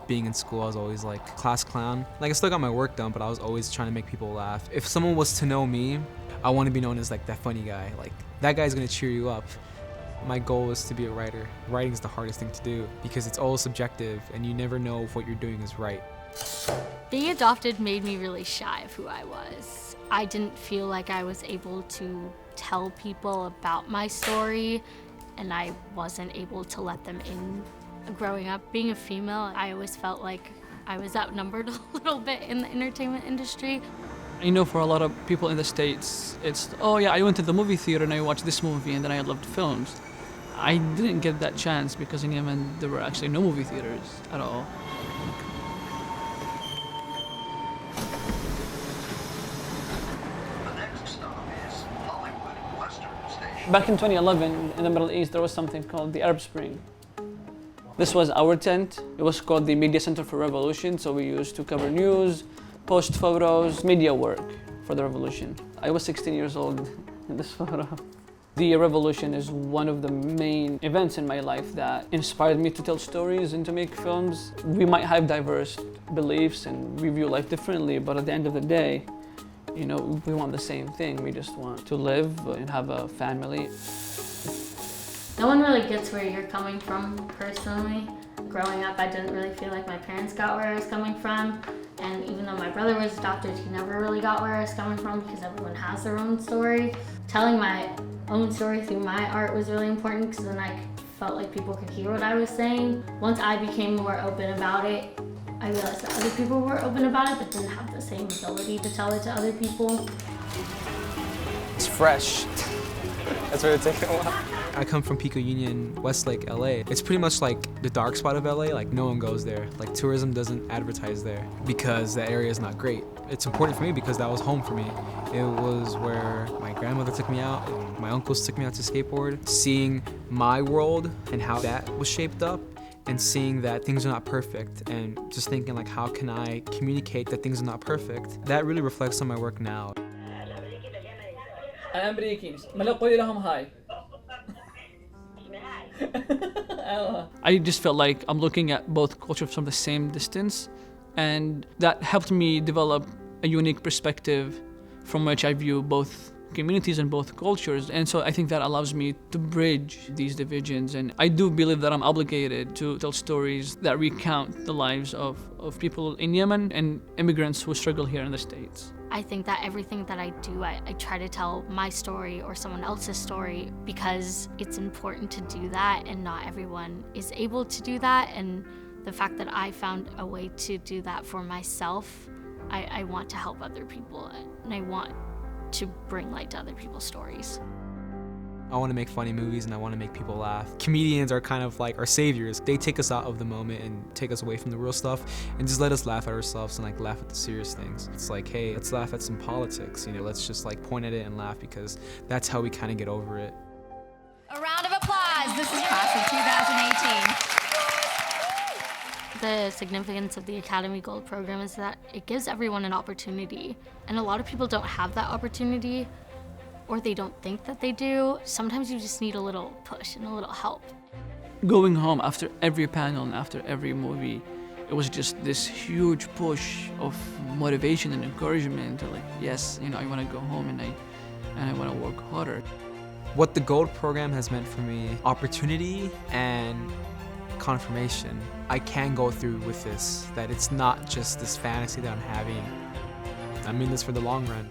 being in school, I was always like class clown. Like I still got my work done, but I was always trying to make people laugh. If someone was to know me, I want to be known as like that funny guy. Like that guy's gonna cheer you up. My goal is to be a writer. Writing is the hardest thing to do because it's all subjective and you never know if what you're doing is right. Being adopted made me really shy of who I was. I didn't feel like I was able to tell people about my story, and I wasn't able to let them in. Growing up, being a female, I always felt like I was outnumbered a little bit in the entertainment industry. I know for a lot of people in the States, it's, oh yeah, I went to the movie theater and I watched this movie and then I loved films. I didn't get that chance because in Yemen, there were actually no movie theaters at all. Back in 2011, in the Middle East, there was something called the Arab Spring. This was our tent. It was called the Media Center for Revolution, so we used to cover news, post photos, media work for the revolution. I was 16 years old in this photo. The revolution is one of the main events in my life that inspired me to tell stories and to make films. We might have diverse beliefs and we view life differently, but at the end of the day, you know, we want the same thing. We just want to live and have a family. No one really gets where you're coming from personally. Growing up, I didn't really feel like my parents got where I was coming from. And even though my brother was adopted, he never really got where I was coming from because everyone has their own story. Telling my own story through my art was really important because then I felt like people could hear what I was saying. Once I became more open about it, I realized that other people were open about it but didn't have the same ability to tell it to other people. It's fresh. That's where it's taking a while. I come from Pico Union, Westlake, LA. It's pretty much like the dark spot of LA, like no one goes there. Like tourism doesn't advertise there because the area is not great. It's important for me because that was home for me. It was where my grandmother took me out, and my uncles took me out to skateboard. Seeing my world and how that was shaped up and seeing that things are not perfect and just thinking like how can I communicate that things are not perfect, that really reflects on my work now. I just felt like I'm looking at both cultures from the same distance, and that helped me develop a unique perspective from which I view both communities and both cultures. And so I think that allows me to bridge these divisions, and I do believe that I'm obligated to tell stories that recount the lives of people in Yemen and immigrants who struggle here in the States. I think that everything that I do, I try to tell my story or someone else's story because it's important to do that, and not everyone is able to do that. And the fact that I found a way to do that for myself, I want to help other people, and I want to bring light to other people's stories. I want to make funny movies and I want to make people laugh. Comedians are kind of like our saviors. They take us out of the moment and take us away from the real stuff and just let us laugh at ourselves and like laugh at the serious things. It's like, hey, let's laugh at some politics, you know, let's just like point at it and laugh because that's how we kind of get over it. A round of applause. This is class of 2018. The significance of the Academy Gold program is that it gives everyone an opportunity, and a lot of people don't have that opportunity, or they don't think that they do. Sometimes you just need a little push and a little help. Going home after every panel and after every movie, it was just this huge push of motivation and encouragement to like, yes, you know, I want to go home and I want to work harder. What the Gold program has meant for me, opportunity and confirmation. I can go through with this, that it's not just this fantasy that I'm having. I mean this for the long run.